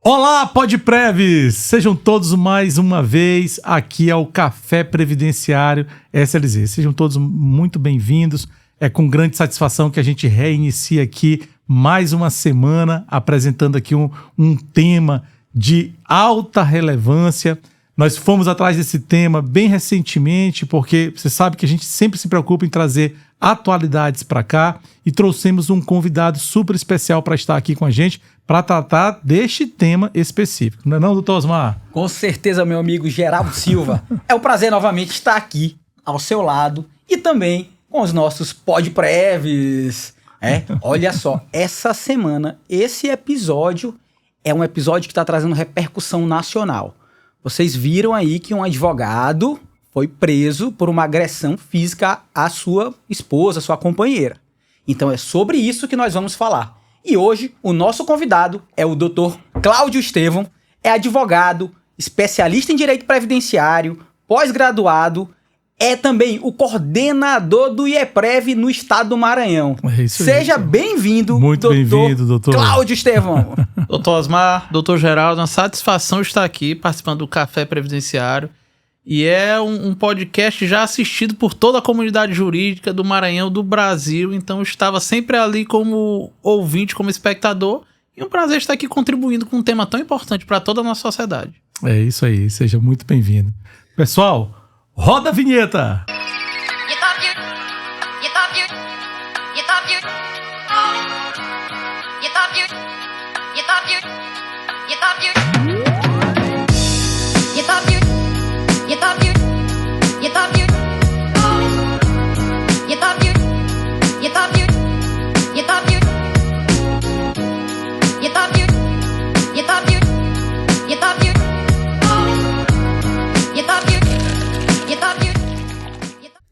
Olá, Podpreves! Sejam todos mais uma vez aqui ao Café Previdenciário SLZ. Sejam todos muito bem-vindos. É com grande satisfação que a gente reinicia aqui mais uma semana apresentando aqui um tema de alta relevância. Nós fomos atrás desse tema bem recentemente, porque você sabe que a gente sempre se preocupa em trazer atualidades para cá e trouxemos um convidado super especial para estar aqui com a gente para tratar deste tema específico. Não é não, doutor Osmar? Com certeza, meu amigo Geraldo Silva. É um prazer novamente estar aqui ao seu lado e também com os nossos Podpreves. Olha só, essa semana, esse episódio é um episódio que está trazendo repercussão nacional. Vocês viram aí que um advogado foi preso por uma agressão física à sua esposa, sua companheira. Então é sobre isso que nós vamos falar. E hoje o nosso convidado é o Dr. Cláudio Estevão, é advogado, especialista em direito previdenciário, pós-graduado, é também o coordenador do IEPREV no estado do Maranhão. Seja bem-vindo, muito bem-vindo, doutor Cláudio Estevão. Doutor Osmar, doutor Geraldo, uma satisfação estar aqui participando do Café Previdenciário. E é um podcast já assistido por toda a comunidade jurídica do Maranhão, do Brasil. Então eu estava sempre ali como ouvinte, como espectador. E um prazer estar aqui contribuindo com um tema tão importante para toda a nossa sociedade. É isso aí, seja muito bem-vindo. Pessoal, roda a vinheta!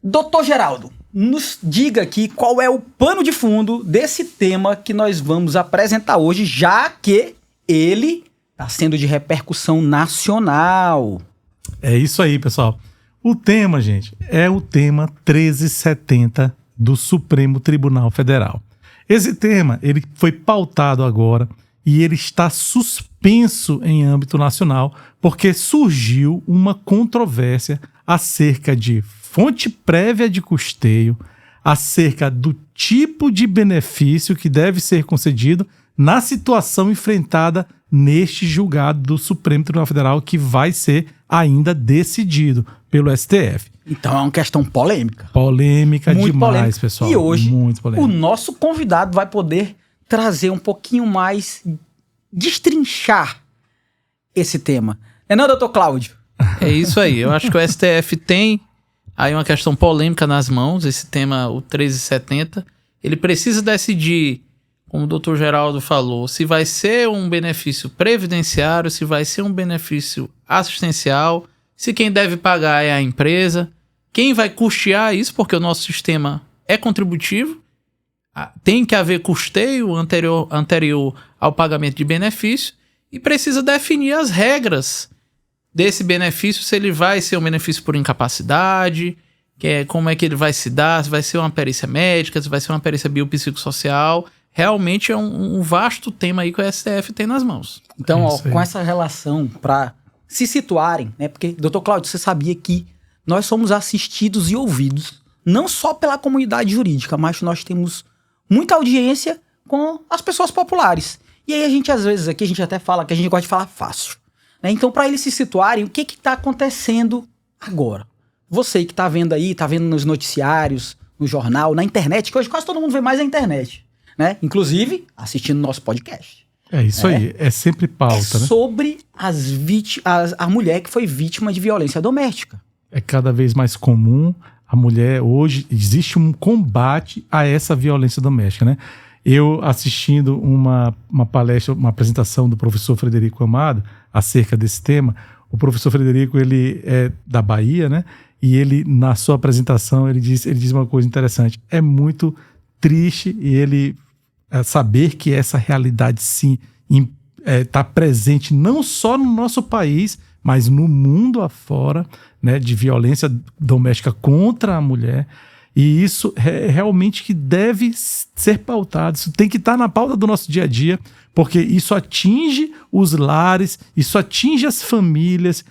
Doutor Geraldo, nos diga aqui qual é o pano de fundo desse tema que nós vamos apresentar hoje, já que ele está sendo de repercussão nacional. É isso aí, pessoal. O tema, gente, é o tema 1370 do Supremo Tribunal Federal. Esse tema, ele foi pautado agora e ele está suspenso em âmbito nacional porque surgiu uma controvérsia acerca de fonte prévia de custeio, acerca do tipo de benefício que deve ser concedido na situação enfrentada neste julgado do Supremo Tribunal Federal, que vai ser ainda decidido pelo STF. Então é uma questão polêmica. Polêmica muito demais, polêmica. Pessoal. E hoje muito o nosso convidado vai poder trazer um pouquinho mais, destrinchar esse tema. Não, doutor Cláudio? É isso aí. Eu acho que o STF tem aí uma questão polêmica nas mãos, esse tema, o 1370. Ele precisa decidir, como o doutor Geraldo falou, se vai ser um benefício previdenciário, se vai ser um benefício assistencial, se quem deve pagar é a empresa, quem vai custear isso, porque o nosso sistema é contributivo, tem que haver custeio anterior ao pagamento de benefício e precisa definir as regras desse benefício, se ele vai ser um benefício por incapacidade, como é que ele vai se dar, se vai ser uma perícia médica, se vai ser uma perícia biopsicossocial. Realmente é um vasto tema aí que o STF tem nas mãos. Então, com essa relação, para se situarem, né? Porque, doutor Cláudio, você sabia que nós somos assistidos e ouvidos, não só pela comunidade jurídica, mas nós temos muita audiência com as pessoas populares. E aí a gente, às vezes, aqui a gente até fala que a gente gosta de falar fácil. Né? Então, para eles se situarem, o que está acontecendo agora? Você que está vendo aí, está vendo nos noticiários, no jornal, na internet, que hoje quase todo mundo vê mais na internet. Né? Inclusive, assistindo nosso podcast. É isso aí, é sempre pauta, né? Sobre a mulher que foi vítima de violência doméstica. É cada vez mais comum a mulher, hoje, existe um combate a essa violência doméstica, né? Eu assistindo uma palestra, uma apresentação do professor Frederico Amado acerca desse tema. O professor Frederico, ele é da Bahia, né? E ele, na sua apresentação, ele diz uma coisa interessante. É muito triste e ele saber que essa realidade, sim, está presente não só no nosso país, mas no mundo afora, né? De violência doméstica contra a mulher. E isso é realmente que deve ser pautado, isso tem que estar na pauta do nosso dia a dia, porque isso atinge os lares, isso atinge as famílias.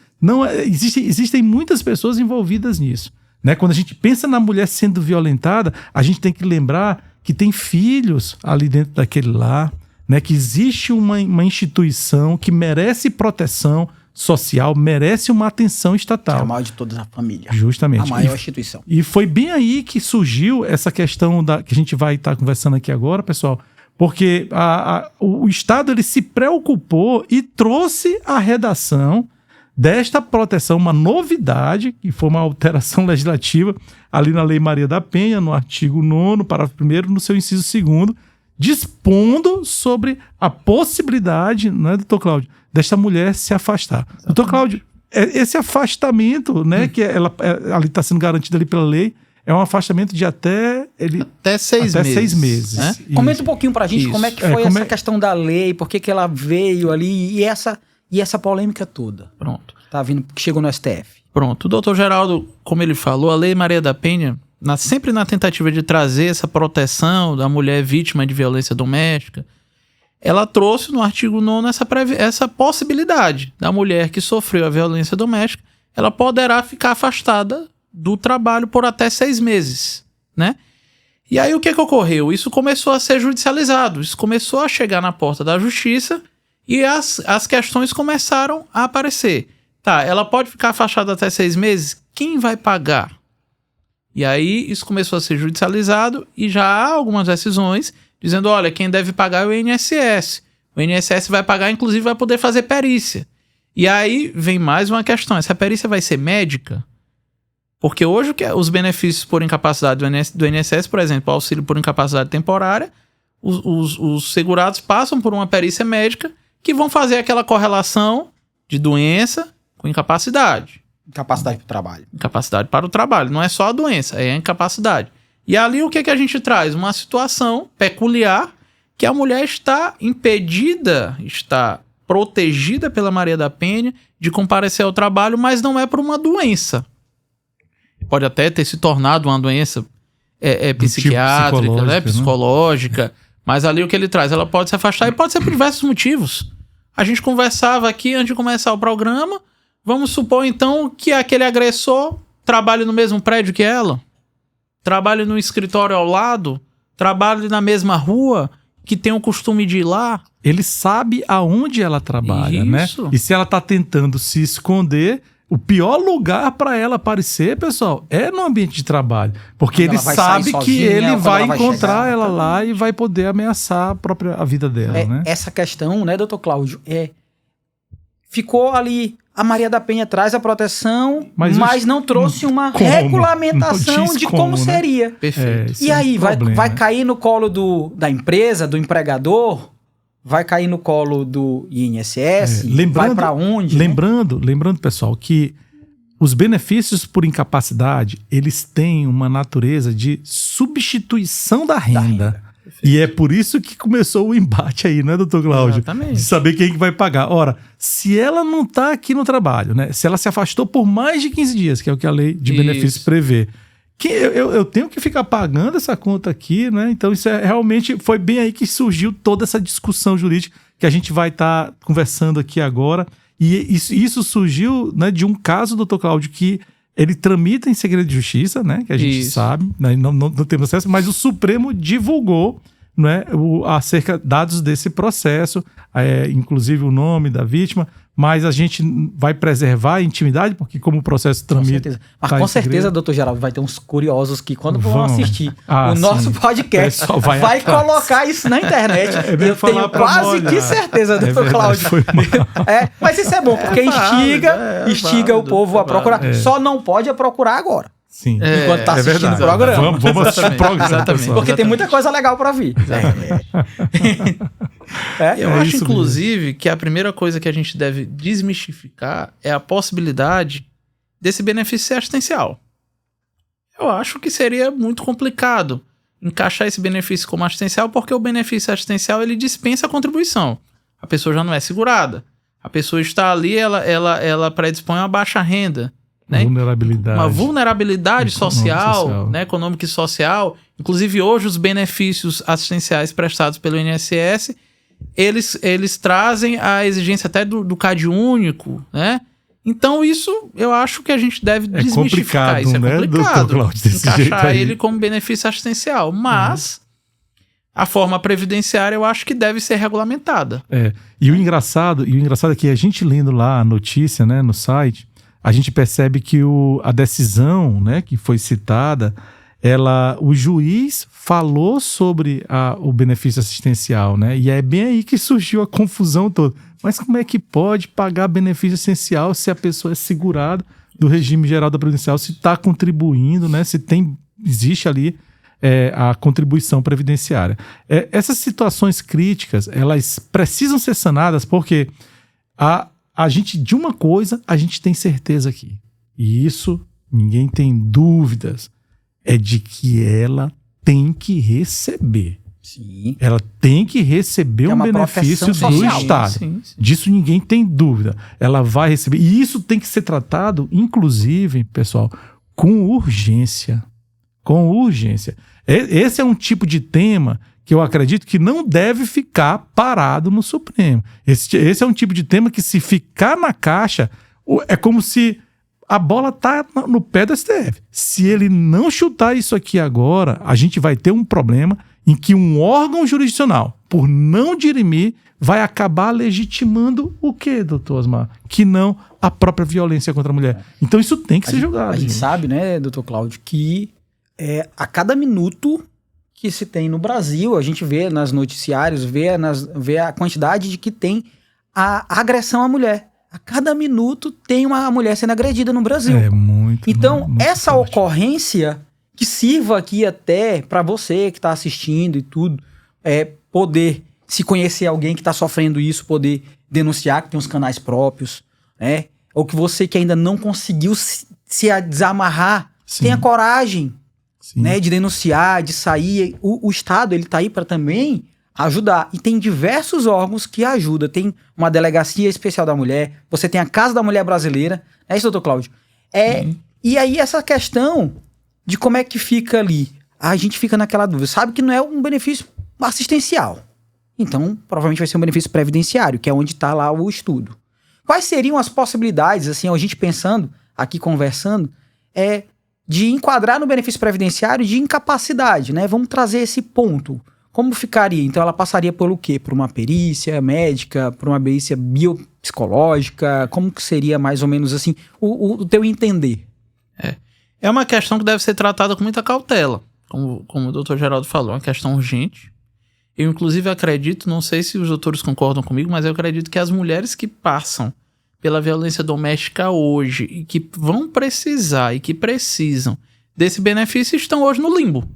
Existem muitas pessoas envolvidas nisso, né? Quando a gente pensa na mulher sendo violentada, a gente tem que lembrar que tem filhos ali dentro daquele lar, né? Que existe uma instituição que merece proteção social, merece uma atenção estatal. Que é a maior de todas, a família. Justamente. A maior instituição. E foi bem aí que surgiu essa questão que a gente vai estar conversando aqui agora, pessoal, porque o Estado ele se preocupou e trouxe à redação desta proteção uma novidade, que foi uma alteração legislativa ali na Lei Maria da Penha, no artigo 9º, parágrafo 1º, no seu inciso 2º, dispondo sobre a possibilidade, né, doutor Cláudio, desta mulher se afastar. Exatamente. Doutor Cláudio, esse afastamento, né, que ali está sendo garantido ali pela lei, é um afastamento de até 6 meses. Né? Comenta um pouquinho pra gente como é que foi essa questão da lei, por que ela veio ali e essa polêmica toda. Pronto. Tá vindo, que chegou no STF. Pronto. O doutor Geraldo, como ele falou, a Lei Maria da Penha, sempre na tentativa de trazer essa proteção da mulher vítima de violência doméstica, ela trouxe no artigo 9º essa possibilidade da mulher que sofreu a violência doméstica, ela poderá ficar afastada do trabalho por até 6 meses, né? E aí o que ocorreu? Isso começou a ser judicializado, isso começou a chegar na porta da justiça e as questões começaram a aparecer. Tá, ela pode ficar afastada até 6 meses? Quem vai pagar? E aí isso começou a ser judicializado e já há algumas decisões dizendo, olha, quem deve pagar é o INSS. O INSS vai pagar, inclusive vai poder fazer perícia. E aí vem mais uma questão, essa perícia vai ser médica? Porque hoje os benefícios por incapacidade do INSS, por exemplo, o auxílio por incapacidade temporária, os segurados passam por uma perícia médica que vão fazer aquela correlação de doença com incapacidade. Incapacidade para o trabalho. Incapacidade para o trabalho. Não é só a doença, é a incapacidade. E ali o que a gente traz? Uma situação peculiar que a mulher está impedida, está protegida pela Maria da Penha de comparecer ao trabalho, mas não é por uma doença. Pode até ter se tornado uma doença psiquiátrica, tipo né? Psicológica. Mas ali o que ele traz? Ela pode se afastar e pode ser por diversos motivos. A gente conversava aqui antes de começar o programa. Vamos supor, então, que aquele agressor trabalhe no mesmo prédio que ela, trabalhe no escritório ao lado, trabalhe na mesma rua, que tem o costume de ir lá. Ele sabe aonde ela trabalha, né? E se ela tá tentando se esconder, o pior lugar para ela aparecer, pessoal, é no ambiente de trabalho. Porque ele sabe que ele vai encontrar ela lá e vai poder ameaçar a vida dela, né? Essa questão, né, doutor Cláudio, ficou ali... A Maria da Penha traz a proteção, mas não trouxe uma regulamentação de como seria. Perfeito. E aí, vai cair no colo da empresa, do empregador? Vai cair no colo do INSS? Vai para onde? Lembrando, pessoal, que os benefícios por incapacidade, eles têm uma natureza de substituição da renda. E é por isso que começou o embate aí, né, doutor Cláudio? Exatamente. De saber quem que vai pagar. Ora, se ela não está aqui no trabalho, né? Se ela se afastou por mais de 15 dias, que é o que a lei de benefícios prevê, que eu tenho que ficar pagando essa conta aqui, né? Então isso realmente foi bem aí que surgiu toda essa discussão jurídica que a gente vai estar conversando aqui agora. E isso surgiu, né, de um caso, doutor Cláudio, que ele tramita em segredo de justiça, né? Que a gente sabe, né, não temos acesso, mas o Supremo divulgou, né, acerca dados desse processo, inclusive o nome da vítima, mas a gente vai preservar a intimidade, porque como o processo tramita... Com certeza. Mas com certeza, doutor Geraldo, vai ter uns curiosos que quando vão assistir o nosso podcast, vai colocar isso na internet. Eu tenho quase que certeza, doutor Cláudio. Mas isso é bom, porque instiga o povo a procurar. Só não pode procurar agora. Sim. Enquanto está assistindo o programa. Vamos assistir o programa. Exatamente. Porque tem muita coisa legal para vir. Eu acho, inclusive, que a primeira coisa que a gente deve desmistificar é a possibilidade desse benefício ser assistencial. Eu acho que seria muito complicado encaixar esse benefício como assistencial, porque o benefício assistencial ele dispensa a contribuição. A pessoa já não é segurada. A pessoa está ali, ela predispõe a baixa renda. né? Vulnerabilidade. Uma vulnerabilidade social, social. né? Econômica e social. Inclusive, hoje, os benefícios assistenciais prestados pelo INSS, eles trazem a exigência até do CAD único, né? Então, isso eu acho que a gente deve desmistificar. Isso é né, complicado, Cláudio, desse jeito encaixar aí. ele como benefício assistencial. Mas a forma previdenciária eu acho que deve ser regulamentada. E o engraçado é que a gente lendo lá a notícia, né, no site, a gente percebe que a decisão, né, que foi citada, o juiz falou sobre o benefício assistencial, né? E é bem aí que surgiu a confusão toda. Mas como é que pode pagar benefício essencial se a pessoa é segurada do regime geral da previdencial, se está contribuindo, né? Se existe ali a contribuição previdenciária. Essas situações críticas, elas precisam ser sanadas porque a gente, de uma coisa, a gente tem certeza aqui. E isso, ninguém tem dúvidas, é de que ela tem que receber. Sim. Ela tem que receber um benefício do social. Estado. Sim. Disso ninguém tem dúvida. Ela vai receber. E isso tem que ser tratado, inclusive, pessoal, com urgência. Com urgência. Esse é um tipo de tema que eu acredito que não deve ficar parado no Supremo. Esse é um tipo de tema que, se ficar na caixa, é como se a bola tá no pé do STF. Se ele não chutar isso aqui agora, a gente vai ter um problema em que um órgão jurisdicional, por não dirimir, vai acabar legitimando o quê, doutor Osmar? Que não a própria violência contra a mulher. Então isso tem que ser julgado. A gente sabe, né, doutor Cláudio, que a cada minuto que se tem no Brasil, a gente vê nas noticiários, vê a quantidade de que tem a agressão à mulher. A cada minuto tem uma mulher sendo agredida no Brasil. É muito. Então, muito essa forte. ocorrência que sirva aqui até para você que está assistindo e tudo, poder se conhecer alguém que está sofrendo isso, poder denunciar, que tem os canais próprios, né? Ou que você que ainda não conseguiu se desamarrar, Sim. tenha coragem, Sim. né, de denunciar, de sair. O Estado, ele está aí para também ajudar. E tem diversos órgãos que ajudam. Tem uma delegacia especial da mulher, você tem a Casa da Mulher Brasileira. É isso, doutor Cláudio? E aí essa questão de como é que fica ali, a gente fica naquela dúvida. Sabe que não é um benefício assistencial. Então, provavelmente vai ser um benefício previdenciário, que é onde está lá o estudo. Quais seriam as possibilidades, assim, a gente pensando, aqui conversando, de enquadrar no benefício previdenciário de incapacidade, né? Vamos trazer esse ponto. Como ficaria? Então ela passaria pelo quê? Por uma perícia médica, por uma perícia biopsicológica? Como que seria mais ou menos assim o teu entender? É uma questão que deve ser tratada com muita cautela, como o doutor Geraldo falou, uma questão urgente. Eu, inclusive, acredito, não sei se os doutores concordam comigo, mas eu acredito que as mulheres que passam pela violência doméstica hoje e que vão precisar e que precisam desse benefício estão hoje no limbo.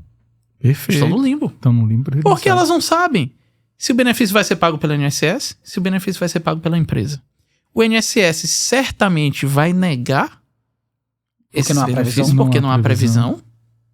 Perfeito. Estão no limbo. Estão no limbo. Porque elas não sabem se o benefício vai ser pago pelo INSS, se o benefício vai ser pago pela empresa. O INSS certamente vai negar esses benefícios porque não há previsão,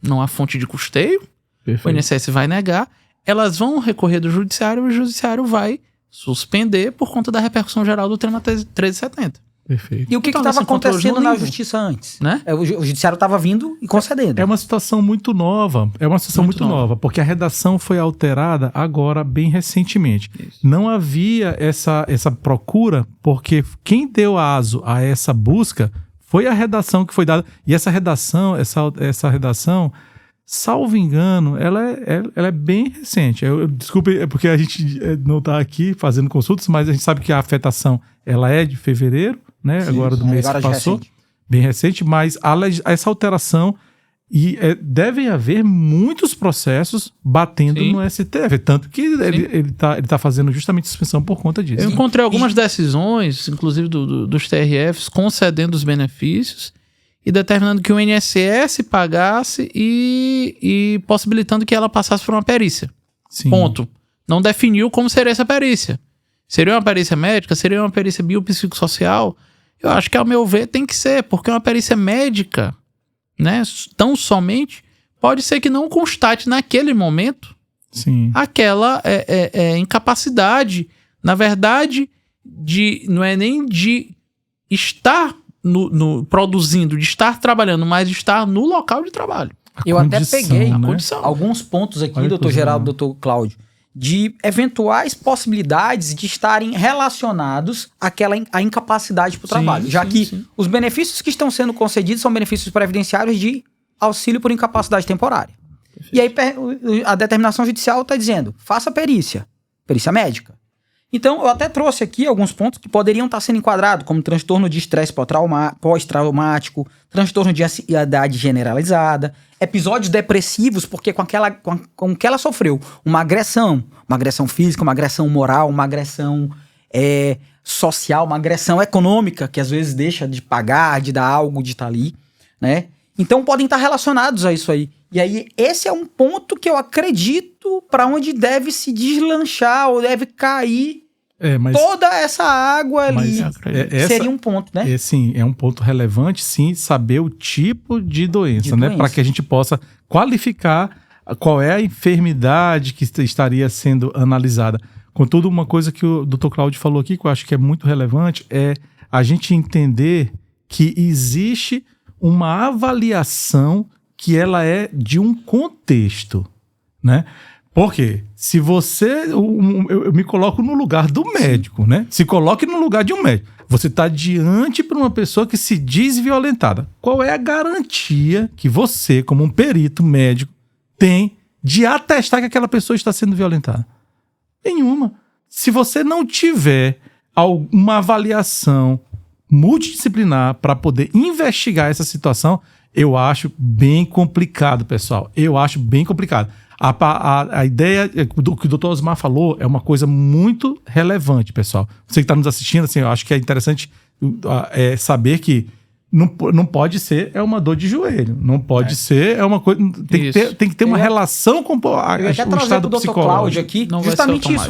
não há fonte de custeio. Perfeito. O INSS vai negar, elas vão recorrer do judiciário e o judiciário vai suspender por conta da repercussão geral do tema 1370. Perfeito. E o que Então, estava ela se encontrou acontecendo no na limbo, justiça antes? né? O judiciário estava vindo e concedendo. É uma situação muito nova. É uma situação muito nova, porque a redação foi alterada agora, bem recentemente. Isso. Não havia essa procura, porque quem deu aso a essa busca foi a redação que foi dada. E essa redação, salvo engano, ela é bem recente. Desculpe, é porque a gente não está aqui fazendo consultas, mas a gente sabe que a afetação ela é de fevereiro, né? Sim, agora do mês que passou. recente. Bem recente, mas essa alteração devem haver muitos processos batendo Sim. no STF, tanto que ele tá fazendo justamente suspensão por conta disso. Eu encontrei algumas decisões, inclusive dos TRFs, concedendo os benefícios e determinando que o INSS pagasse e possibilitando que ela passasse por uma perícia. Sim. Ponto. Não definiu como seria essa perícia. Seria uma perícia médica? Seria uma perícia biopsicossocial? Eu acho que, ao meu ver, tem que ser, porque uma perícia médica, né, tão somente, pode ser que não constate naquele momento Sim. aquela incapacidade, na verdade, não é nem de estar produzindo, de estar trabalhando, mas de estar no local de trabalho. Eu até peguei condição. alguns pontos aqui, Olha, doutor Geraldo, doutor Cláudio, de eventuais possibilidades de estarem relacionados à incapacidade para o trabalho, já que os benefícios que estão sendo concedidos são benefícios previdenciários de auxílio por incapacidade temporária. Perfeito. E aí a determinação judicial está dizendo, faça perícia médica. Então, eu até trouxe aqui alguns pontos que poderiam estar sendo enquadrados, como transtorno de estresse pós-traumático, transtorno de ansiedade generalizada, episódios depressivos, porque com que ela sofreu uma agressão física, uma agressão moral, uma agressão social, uma agressão econômica, que às vezes deixa de pagar, de dar algo, de estar ali, né? Então, podem estar relacionados a isso aí. E aí, esse é um ponto que eu acredito para onde deve se deslanchar ou deve cair toda essa água ali. Seria um ponto, né? Sim, é um ponto relevante, sim, saber o tipo de doença, né? Para que a gente possa qualificar qual é a enfermidade que estaria sendo analisada. Contudo, uma coisa que o Dr. Cláudio falou aqui, que eu acho que é muito relevante, é a gente entender que existe uma avaliação que ela é de um contexto, né? Porque se você... Eu me coloco no lugar do médico, né? Se coloque no lugar de um médico. Você está diante para uma pessoa que se diz violentada. Qual é a garantia que você, como um perito médico, tem de atestar que aquela pessoa está sendo violentada? Nenhuma. Se você não tiver uma avaliação multidisciplinar para poder investigar essa situação, eu acho bem complicado, pessoal. Eu acho bem complicado. A ideia do que o Dr. Osmar falou é uma coisa muito relevante, pessoal. Você que está nos assistindo, assim, eu acho que é interessante saber que não pode ser uma dor de joelho. Não pode ser uma coisa... Tem que ter uma relação com o estado pro psicológico. Dr. Cláudio aqui, não justamente isso.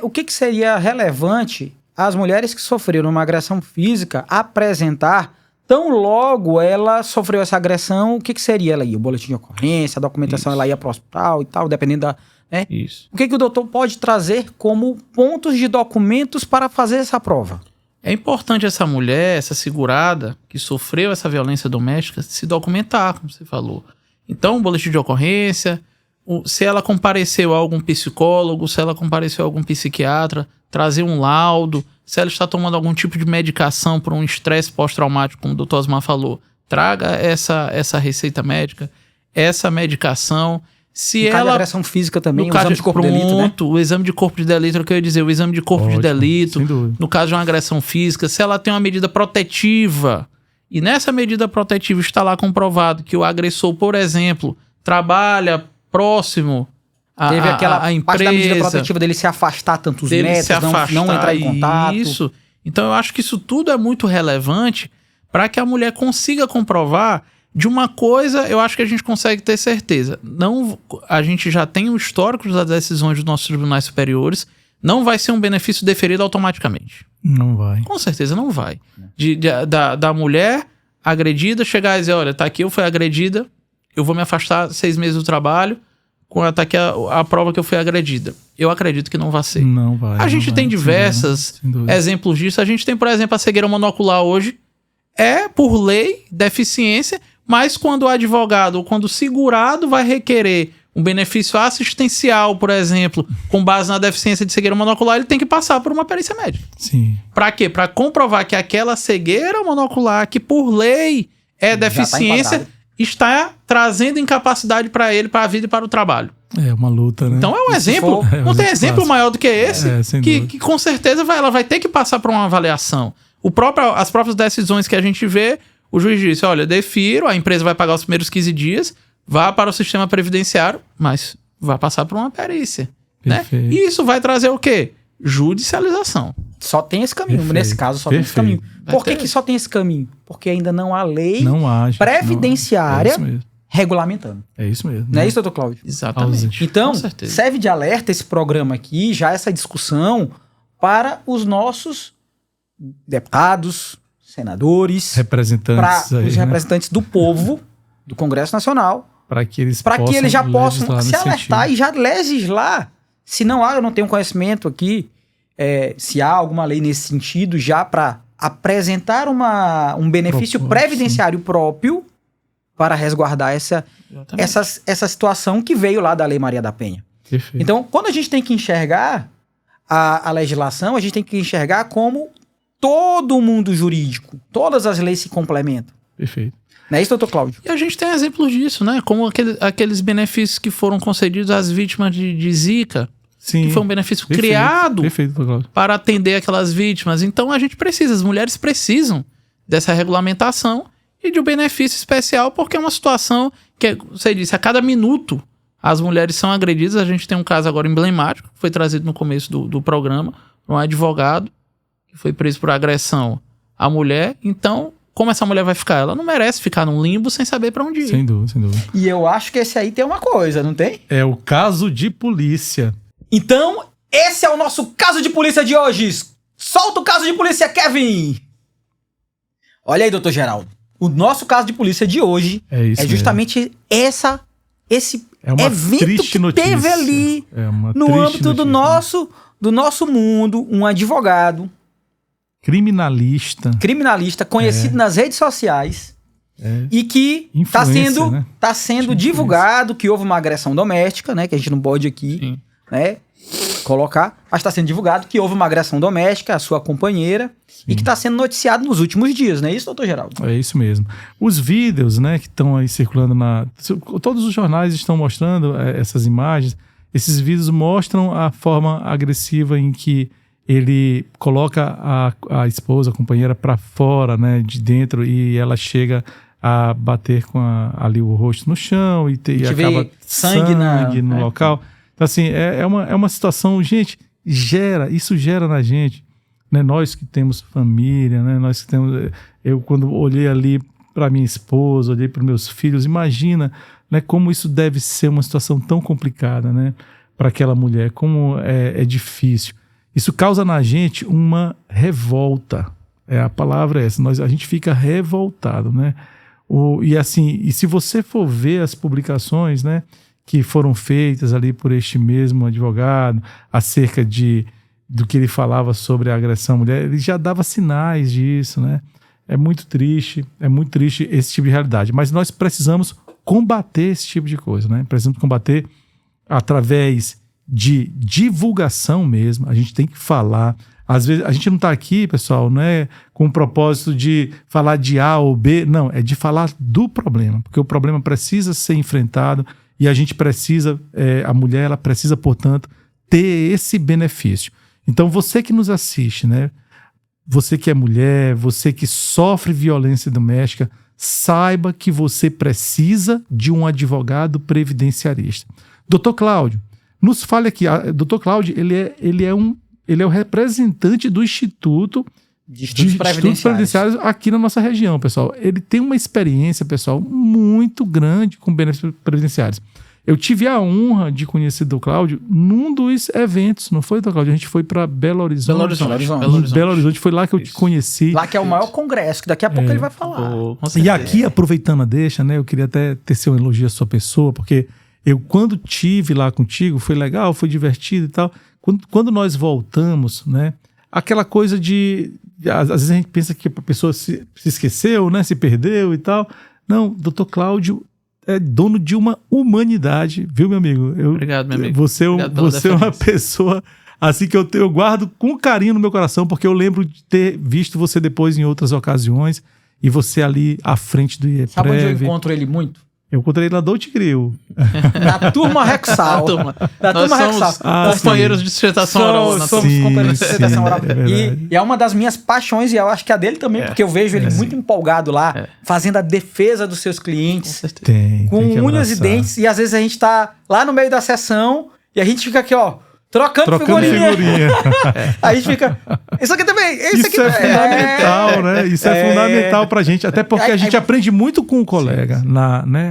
O que seria relevante as mulheres que sofreram uma agressão física apresentar, tão logo ela sofreu essa agressão, o que seria? Ela ia o boletim de ocorrência, a documentação, ela ia para o hospital e tal, dependendo da... Né? Isso. O que o doutor pode trazer como pontos de documentos para fazer essa prova? É importante essa mulher, essa segurada, que sofreu essa violência doméstica, se documentar, como você falou. Então, o boletim de ocorrência, se ela compareceu a algum psicólogo, se ela compareceu a algum psiquiatra, trazer um laudo, se ela está tomando algum tipo de medicação por um estresse pós-traumático, como o Dr. Osmar falou, traga essa receita médica, essa medicação. Se no caso ela... de agressão física também, o exame de corpo de delito, né? O exame de corpo de delito, é o que eu ia dizer, o exame de corpo de delito, no caso de uma agressão física, se ela tem uma medida protetiva, e nessa medida protetiva está lá comprovado que o agressor, por exemplo, trabalha próximo teve aquela empresa, parte da medida protetiva dele se afastar tantos metros, não entrar em contato. Isso. Então eu acho que isso tudo é muito relevante para que a mulher consiga comprovar de uma coisa. Eu acho que a gente consegue ter certeza. A gente já tem o histórico das decisões dos nossos tribunais superiores. Não vai ser um benefício deferido automaticamente. Não vai. Com certeza não vai. Da mulher agredida chegar e dizer, olha, tá aqui, eu fui agredida, eu vou me afastar 6 meses do trabalho, tá aqui a prova que eu fui agredida. Eu acredito que não vai ser. Não vai. A gente tem diversos exemplos disso. A gente tem, por exemplo, a cegueira monocular hoje. É, por lei, deficiência, mas quando o advogado ou quando o segurado vai requerer um benefício assistencial, por exemplo, com base na deficiência de cegueira monocular, ele tem que passar por uma perícia médica. Sim. Pra quê? Pra comprovar que aquela cegueira monocular, que por lei é deficiência, está trazendo incapacidade para ele, para a vida e para o trabalho. É uma luta, né? Então é um exemplo. Não tem exemplo maior do que esse, que com certeza ela vai ter que passar por uma avaliação. As próprias decisões que a gente vê, o juiz disse, olha, defiro, a empresa vai pagar os primeiros 15 dias, vá para o sistema previdenciário, mas vai passar por uma perícia. Né? E isso vai trazer o quê? Judicialização. Só tem esse caminho. Nesse caso, só tem esse caminho. Por que só tem esse caminho? Porque ainda não há lei previdenciária regulamentando. É isso mesmo. Não é isso, doutor Cláudio? Exatamente. Então, serve de alerta esse programa aqui, já essa discussão, para os nossos deputados, senadores, os representantes do povo, do Congresso Nacional, para que eles já possam se alertar e já legislar. Se não há, eu não tenho conhecimento aqui, se há alguma lei nesse sentido já para apresentar um benefício previdenciário próprio para resguardar essa situação que veio lá da Lei Maria da Penha. Perfeito. Então, quando a gente tem que enxergar a legislação, a gente tem que enxergar como todo o mundo jurídico, todas as leis se complementam. Perfeito. Não é isso, doutor Cláudio? E a gente tem exemplos disso, né? Como aqueles benefícios que foram concedidos às vítimas de Zika. Sim. Que foi um benefício criado para atender aquelas vítimas. Então a gente precisa, as mulheres precisam dessa regulamentação e de um benefício especial, porque é uma situação que, você disse, a cada minuto as mulheres são agredidas. A gente tem um caso agora emblemático, que foi trazido no começo do programa, um advogado que foi preso por agressão à mulher. Então, como essa mulher vai ficar? Ela não merece ficar num limbo sem saber pra onde ir. Sem dúvida, sem dúvida. E eu acho que esse aí tem uma coisa, não tem? É o caso de polícia. Então, esse é o nosso caso de polícia de hoje. Solta o caso de polícia, Kevin! Olha aí, doutor Geraldo. O nosso caso de polícia de hoje é justamente esse evento que notícia. Teve ali no âmbito do nosso mundo, um advogado criminalista conhecido nas redes sociais e que está sendo divulgado que houve uma agressão doméstica, né, que a gente não pode aqui colocar, mas está sendo divulgado que houve uma agressão doméstica à sua companheira e que está sendo noticiado nos últimos dias, não é isso, doutor Geraldo? É isso mesmo. Os vídeos, né, que estão aí circulando todos os jornais estão mostrando essas imagens. Esses vídeos mostram a forma agressiva em que ele coloca a esposa, a companheira, para fora, né, de dentro, e ela chega a bater com ali o rosto no chão e acaba sangue no local. Então, assim, é uma situação, gente, isso gera na gente, né, nós que temos família, né, nós que temos... Eu, quando olhei ali para minha esposa, olhei para meus filhos, imagina, né, como isso deve ser uma situação tão complicada, né, para aquela mulher, como é difícil. Isso causa na gente uma revolta. A palavra é essa. A gente fica revoltado, né? E se você for ver as publicações, né, que foram feitas ali por este mesmo advogado acerca do que ele falava sobre a agressão à mulher, ele já dava sinais disso, né? É muito triste esse tipo de realidade. Mas nós precisamos combater esse tipo de coisa, né? Precisamos combater através de divulgação mesmo. A gente tem que falar. Às vezes, a gente não está aqui, pessoal, não é com o propósito de falar de A ou B, não, é de falar do problema, porque o problema precisa ser enfrentado e a gente precisa, a mulher, ela precisa, portanto, ter esse benefício. Então, você que nos assiste, né? Você que é mulher, você que sofre violência doméstica, saiba que você precisa de um advogado previdenciarista. Doutor Cláudio, nos fale aqui, Dr. Cláudio, ele é o representante do Instituto de Estudos Previdenciários aqui na nossa região, pessoal. Ele tem uma experiência, pessoal, muito grande com benefícios previdenciários. Eu tive a honra de conhecer o Dr. Cláudio num dos eventos, não foi, Dr. Cláudio? A gente foi para Belo Horizonte. Belo Horizonte, foi lá que eu te conheci. Lá que é o maior congresso, que daqui a pouco ele vai falar. E aqui, aproveitando a deixa, né, eu queria até tecer um elogio à sua pessoa, porque eu, quando tive lá contigo, foi legal, foi divertido e tal. Quando nós voltamos, né, aquela coisa de... Às vezes a gente pensa que a pessoa se esqueceu, né, se perdeu e tal. Não, Dr. Cláudio é dono de uma humanidade, viu, meu amigo? Obrigado, meu amigo. Você é uma pessoa assim que eu guardo com carinho no meu coração, porque eu lembro de ter visto você depois em outras ocasiões e você ali à frente do IEPREV. Sabe onde eu encontro ele muito? Eu encontrei ele na Dolce Grill. Na turma Rexal. Nós somos companheiros de sustentação oral. Somos companheiros de sustentação oral. E é uma das minhas paixões, e eu acho que a dele também, porque eu vejo ele muito empolgado lá, fazendo a defesa dos seus clientes. Com unhas e dentes. E às vezes a gente tá lá no meio da sessão e a gente fica aqui, ó, trocando figurinha. A gente fica... Isso aqui também. Isso aqui é fundamental, né? Isso é fundamental pra gente. Até porque a gente aprende muito com o colega. Né?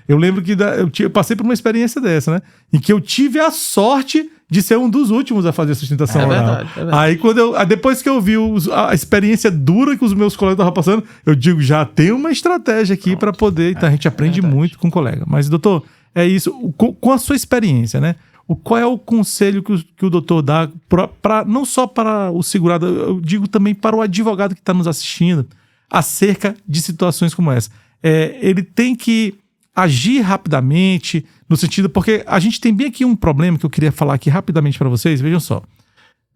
Eu lembro que eu passei por uma experiência dessa, né? Em que eu tive a sorte de ser um dos últimos a fazer sustentação oral. Verdade. Aí, depois que eu vi a experiência dura que os meus colegas estavam passando, eu digo, já tem uma estratégia aqui para poder... Então, a gente aprende muito com o colega. Mas, doutor, é isso. Com a sua experiência, né? Qual é o conselho que o doutor dá, não só para o segurado, eu digo também para o advogado que está nos assistindo, acerca de situações como essa? Ele tem que agir rapidamente, no sentido... Porque a gente tem bem aqui um problema que eu queria falar aqui rapidamente para vocês. Vejam só.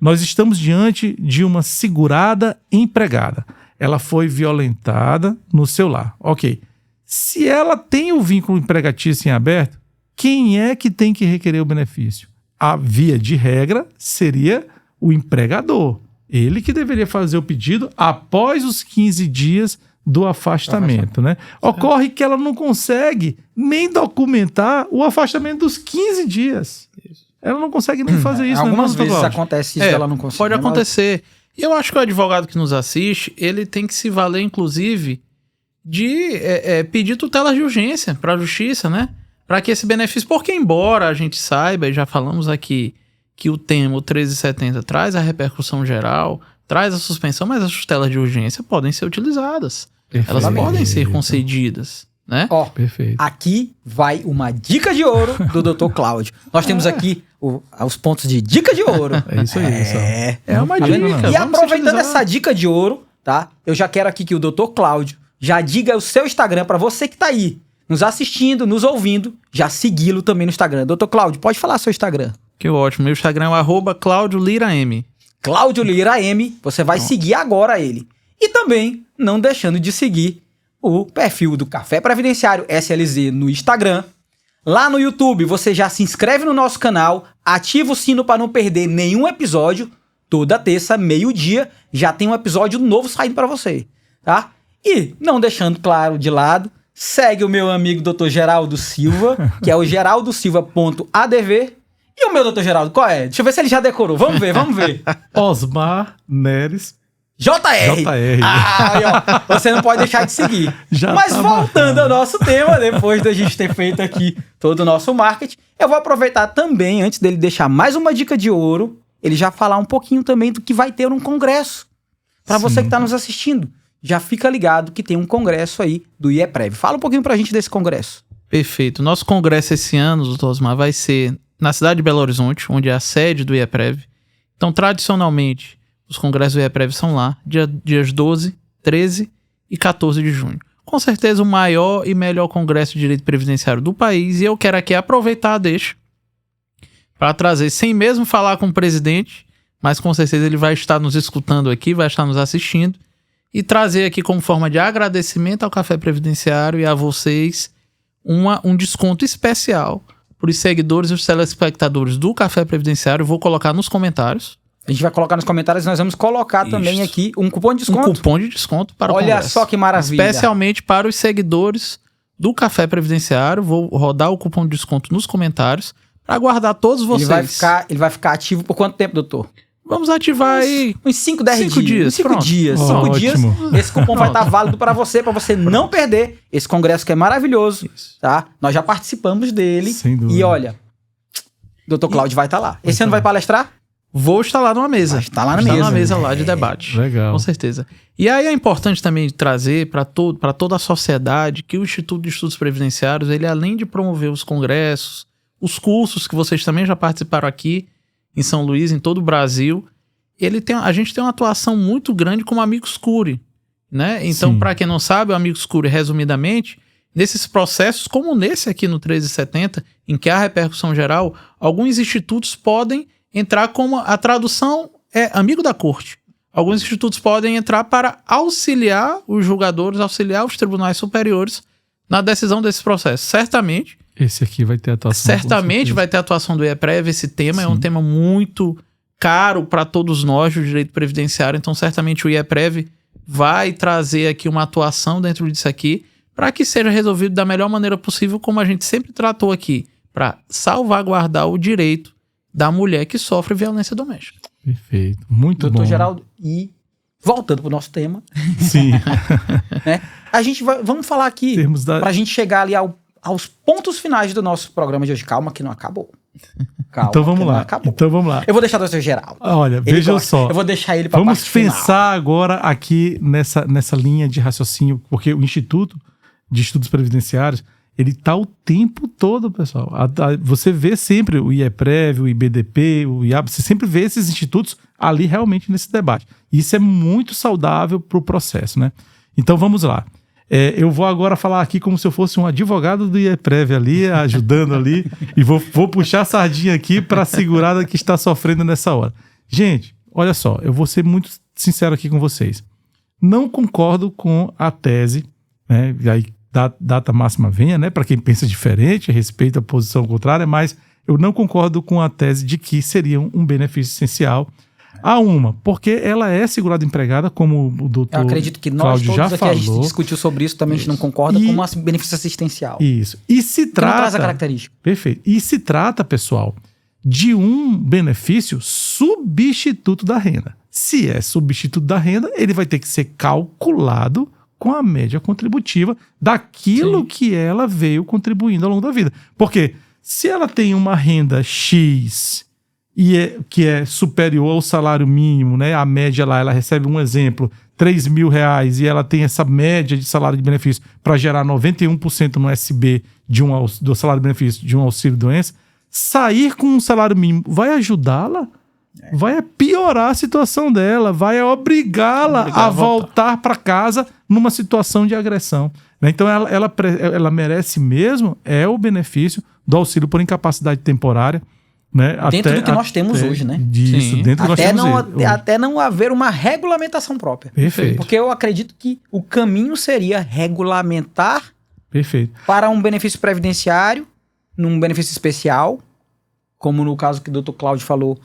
Nós estamos diante de uma segurada empregada. Ela foi violentada no seu lar. Ok. Se ela tem o vínculo empregatício em aberto, quem é que tem que requerer o benefício? A via de regra seria o empregador. Ele que deveria fazer o pedido após os 15 dias do afastamento, né? Ocorre que ela não consegue nem documentar o afastamento dos 15 dias. Ela não consegue nem fazer isso. Algumas vezes acontece isso, ela não consegue. Pode acontecer. E eu acho que o advogado que nos assiste, ele tem que se valer, inclusive, de pedir tutela de urgência para a justiça, né? Para que esse benefício... Porque embora a gente saiba, e já falamos aqui, que o tema, o 1370, traz a repercussão geral, traz a suspensão, mas as tutelas de urgência podem ser utilizadas. Perfeito. Elas podem ser concedidas, né? Ó, Perfeito. aqui vai uma dica de ouro do Dr. Cláudio. Nós temos aqui os pontos de dica de ouro. É isso aí, pessoal. É uma Tá dica. vendo? E vamos aproveitando utilizar. essa dica de ouro, tá? Eu já quero aqui que o Dr. Cláudio já diga o seu Instagram para você que tá aí, nos assistindo, nos ouvindo, já segui-lo também no Instagram. Dr. Cláudio, pode falar seu Instagram. Que ótimo. Meu Instagram é o @CláudioLiraM. Cláudio Lira M, você vai seguir agora ele. E também não deixando de seguir o perfil do Café Previdenciário SLZ no Instagram. Lá no YouTube, você já se inscreve no nosso canal, ativa o sino para não perder nenhum episódio. Toda terça, meio-dia, já tem um episódio novo saindo para você, tá? E, não deixando claro de lado, segue o meu amigo Dr. Geraldo Silva, que é o geraldosilva.adv. E o meu Dr. Geraldo, qual é? Deixa eu ver se ele já decorou. Vamos ver, vamos ver. Osmar Neres. JR. JR. Ah, aí, ó, você não pode deixar de seguir. Já Mas tá voltando ao nosso tema, depois da gente ter feito aqui todo o nosso marketing, eu vou aproveitar também, antes dele deixar mais uma dica de ouro, ele já falar um pouquinho também do que vai ter um congresso. Para você que está nos assistindo, já fica ligado que tem um congresso aí do IEPREV. Fala um pouquinho pra gente desse congresso. Perfeito. Nosso congresso esse ano, doutor Osmar, vai ser na cidade de Belo Horizonte, onde é a sede do IEPREV. Então, tradicionalmente, os congressos do IEPREV são lá, dias 12, 13 e 14 de junho. Com certeza o maior e melhor congresso de direito previdenciário do país, e eu quero aqui aproveitar a deixa para trazer, sem mesmo falar com o presidente, mas com certeza ele vai estar nos escutando aqui, vai estar nos assistindo, e trazer aqui como forma de agradecimento ao Café Previdenciário e a vocês um desconto especial para os seguidores e os telespectadores do Café Previdenciário. Vou colocar nos comentários. A gente vai colocar nos comentários, nós vamos colocar também Isso. aqui um cupom de desconto. Um cupom de desconto para o Olha congresso. só que maravilha. Especialmente para os seguidores do Café Previdenciário. Vou rodar o cupom de desconto nos comentários para aguardar todos vocês. Ele vai ficar ativo por quanto tempo, doutor? Vamos ativar aí. Uns 5, 10 5 dias. 5 pronto. dias. Ó, 5 dias. ótimo. Esse cupom vai estar válido para você não perder esse congresso que é maravilhoso. Isso. Tá? Nós já participamos dele. Sem dúvida. E olha, doutor Cláudio vai estar lá. Esse ano vai palestrar? Vou estar lá numa mesa. Vai estar lá na Estar mesa. numa mesa lá de debate. Legal. Com certeza. E aí é importante também trazer para toda a sociedade que o Instituto de Estudos Previdenciários, ele além de promover os congressos, os cursos que vocês também já participaram aqui em São Luís, em todo o Brasil, a gente tem uma atuação muito grande como Amicus Curiae, né? Então, Sim. para quem não sabe, o Amicus Curiae, resumidamente, nesses processos, como nesse aqui no 1370, em que há repercussão geral, alguns institutos podem entrar como a tradução é amigo da corte. Alguns institutos podem entrar para auxiliar os julgadores, auxiliar os tribunais superiores na decisão desses processos. Certamente Esse aqui vai ter atuação. Certamente vai ter atuação do IEPREV. Esse tema é um tema muito caro para todos nós do direito previdenciário. Então, certamente o IEPREV vai trazer aqui uma atuação dentro disso aqui para que seja resolvido da melhor maneira possível, como a gente sempre tratou aqui, para salvaguardar o direito da mulher que sofre violência doméstica. Perfeito. Muito bom. Doutor Geraldo, e voltando pro nosso tema, Sim. né? A gente vamos falar aqui Termos da- pra gente chegar ali aos pontos finais do nosso programa de hoje. Calma que não acabou. Calma, Então vamos que não lá. acabou. Então vamos lá. Eu vou deixar o doutor Geraldo. Olha, Ele vejam gosta. só. Eu vou deixar ele pra Vamos parte final. pensar agora aqui nessa linha de raciocínio, porque o Instituto de Estudos Previdenciários, ele está o tempo todo, pessoal. Você vê sempre o IEPREV, o IBDP, o IAB, você sempre vê esses institutos ali realmente nesse debate. Isso é muito saudável para o processo, né? Então vamos lá. Eu vou agora falar aqui como se eu fosse um advogado do IEPREV ali, ajudando ali, e vou puxar a sardinha aqui para a segurada que está sofrendo nessa hora. Gente, olha só, eu vou ser muito sincero aqui com vocês. Não concordo com a tese, né? E aí, data máxima venha, né? Para quem pensa diferente, respeita a posição contrária, mas eu não concordo com a tese de que seria um benefício essencial. Porque ela é segurada empregada, como o doutor Eu acredito que nós Cláudio todos já aqui falou. a gente discutiu sobre isso, também a gente não concorda com um benefício assistencial. Isso. E se Que não traz a trata... característica. Perfeito. E se trata, pessoal, de um benefício substituto da renda. Se é substituto da renda, ele vai ter que ser calculado com a média contributiva daquilo que ela veio contribuindo ao longo da vida. Porque se ela tem uma renda X que é superior ao salário mínimo, né? A média lá, ela recebe um exemplo, R$3.000, e ela tem essa média de salário de benefício para gerar 91% no SB do salário de benefício de um auxílio-doença, sair com um salário mínimo vai ajudá-la? Vai piorar a situação dela, vai obrigá-la a voltar para casa numa situação de agressão. Né? Então ela merece mesmo o benefício do auxílio por incapacidade temporária. Né? Dentro do que nós temos hoje, né? Disso, Sim. dentro do que nós temos hoje. Até não haver uma regulamentação própria. Perfeito. Porque eu acredito que o caminho seria regulamentar Perfeito. para um benefício previdenciário, num benefício especial, como no caso que o Dr. Cláudio falou,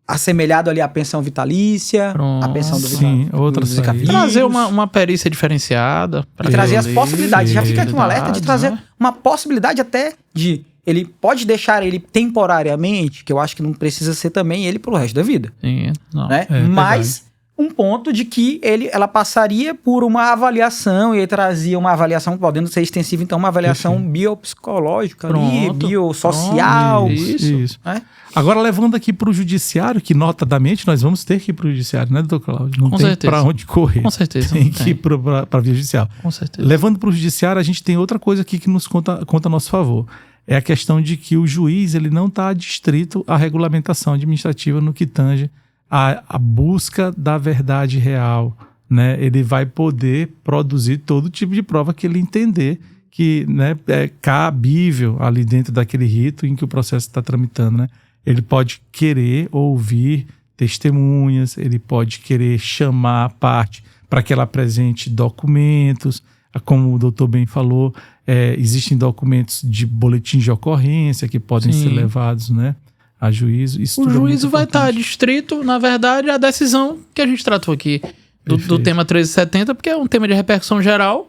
assemelhado ali à pensão vitalícia, Pronto. a pensão do Sim, outras Zika-vírus. Trazer uma perícia diferenciada. E trazer as possibilidades. Já fica aqui um Possibilidades, alerta de trazer né? uma possibilidade até de... Ele pode deixar ele temporariamente, que eu acho que não precisa ser também ele pro resto da vida. Sim, não. Né? É Mas um ponto de que ela passaria por uma avaliação e ele trazia uma avaliação, podendo ser extensiva, então uma avaliação biopsicológica ali, Pronto, biosocial. pronto, Isso. Né? Agora, levando aqui para o judiciário, que notadamente nós vamos ter que ir para o judiciário, né, doutor Cláudio? Não Com tem certeza. para onde correr. Com certeza. Tem não que ir para a via judicial. Com certeza. Levando para o judiciário, a gente tem outra coisa aqui que nos conta a nosso favor. É a questão de que o juiz ele não está adstrito à regulamentação administrativa no que tange a busca da verdade real. Né? Ele vai poder produzir todo tipo de prova que ele entender que, né, é cabível ali dentro daquele rito em que o processo está tramitando. Né? Ele pode querer ouvir testemunhas, ele pode querer chamar a parte para que ela apresente documentos. Como o doutor bem falou, existem documentos de boletim de ocorrência que podem ser levados, né, a juízo. Isso O juízo vai estar adstrito, na verdade, à decisão que a gente tratou aqui do tema 1370, porque é um tema de repercussão geral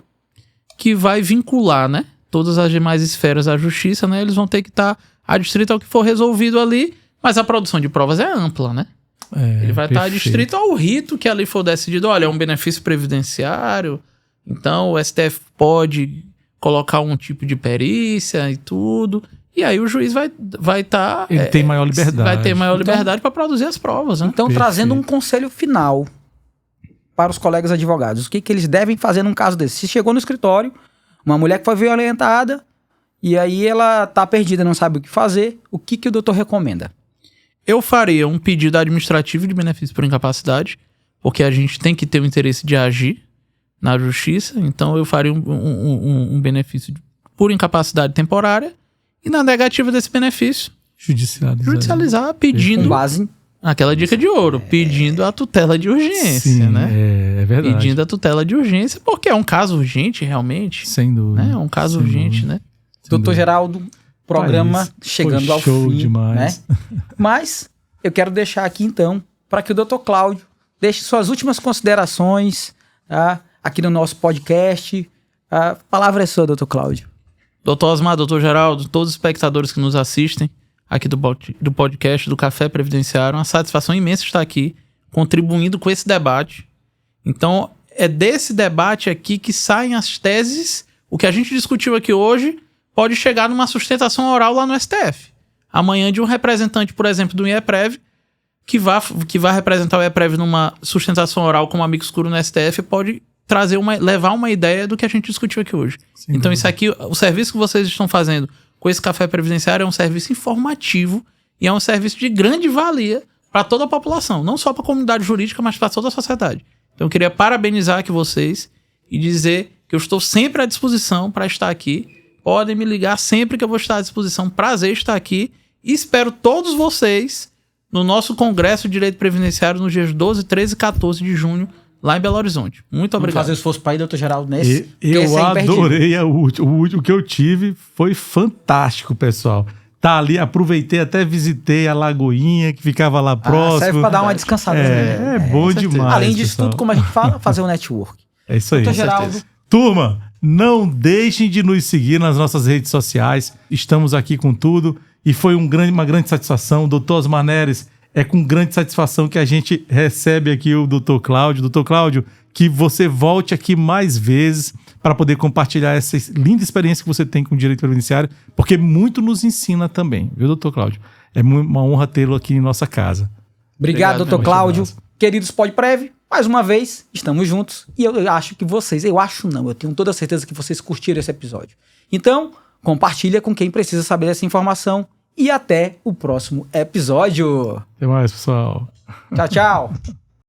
que vai vincular, né, todas as demais esferas da justiça, né, eles vão ter que estar adstrito ao que for resolvido ali, mas a produção de provas é ampla, né? Ele vai estar adstrito ao rito que ali for decidido. Olha, é um benefício previdenciário, então o STF pode colocar um tipo de perícia e tudo. E aí o juiz vai estar... Ele tem maior liberdade. Vai ter maior liberdade para produzir as provas, né? Então, trazendo um conselho final para os colegas advogados. O que eles devem fazer num caso desse? Se chegou no escritório, uma mulher que foi violentada, e aí ela tá perdida, não sabe o que fazer, o que o doutor recomenda? Eu faria um pedido administrativo de benefício por incapacidade, porque a gente tem que ter o interesse de agir na justiça, então eu faria um benefício por incapacidade temporária, e na negativa desse benefício, judicializar pedindo... Com base... Aquela dica de ouro, pedindo a tutela de urgência, Sim, né? É verdade. Pedindo a tutela de urgência, porque é um caso urgente, realmente. Sem dúvida. Né? É um caso urgente, né? Doutor Geraldo, programa chegando ao fim. Demais. Né? Mas eu quero deixar aqui, então, para que o doutor Cláudio deixe suas últimas considerações, tá? Aqui no nosso podcast. A palavra é sua, doutor Cláudio. Doutor Osmar, doutor Geraldo, todos os espectadores que nos assistem aqui do podcast do Café Previdenciário, uma satisfação imensa estar aqui, contribuindo com esse debate. Então, é desse debate aqui que saem as teses. O que a gente discutiu aqui hoje pode chegar numa sustentação oral lá no STF. Amanhã, de um representante, por exemplo, do IEPREV, que vai representar o IEPREV numa sustentação oral como amigo escuro no STF, pode levar uma ideia do que a gente discutiu aqui hoje. Sem Então dúvida. isso aqui, o serviço que vocês estão fazendo com esse café previdenciário é um serviço informativo e é um serviço de grande valia para toda a população, não só para a comunidade jurídica, mas para toda a sociedade. Então eu queria parabenizar aqui vocês e dizer que eu estou sempre à disposição para estar aqui. Podem me ligar sempre que eu vou estar à disposição. Prazer estar aqui. E espero todos vocês no nosso Congresso de Direito Previdenciário nos dias 12, 13 e 14 de junho, lá em Belo Horizonte. Muito Vamos obrigado. fazer o esforço para ir, doutor Geraldo, nesse. Eu adorei o que eu tive, foi fantástico, pessoal. Tá ali, aproveitei, até visitei a Lagoinha, que ficava lá próximo. Serve para dar uma descansada. É bom com certeza. demais. Além disso pessoal. tudo, como a gente fala, fazer o network. É isso aí. Doutor certeza. Geraldo, Turma, não deixem de nos seguir nas nossas redes sociais. Estamos aqui com tudo e foi uma grande satisfação. Doutor Osmar Neres, é com grande satisfação que a gente recebe aqui o doutor Cláudio. Doutor Cláudio, que você volte aqui mais vezes para poder compartilhar essa linda experiência que você tem com o direito previdenciário, porque muito nos ensina também, viu, doutor Cláudio? É uma honra tê-lo aqui em nossa casa. obrigado, doutor muito Cláudio. massa. Queridos Podprev, mais uma vez, estamos juntos. E eu acho que vocês, eu tenho toda a certeza que vocês curtiram esse episódio. Então, compartilha com quem precisa saber dessa informação. E até o próximo episódio. Até mais, pessoal. Tchau, tchau.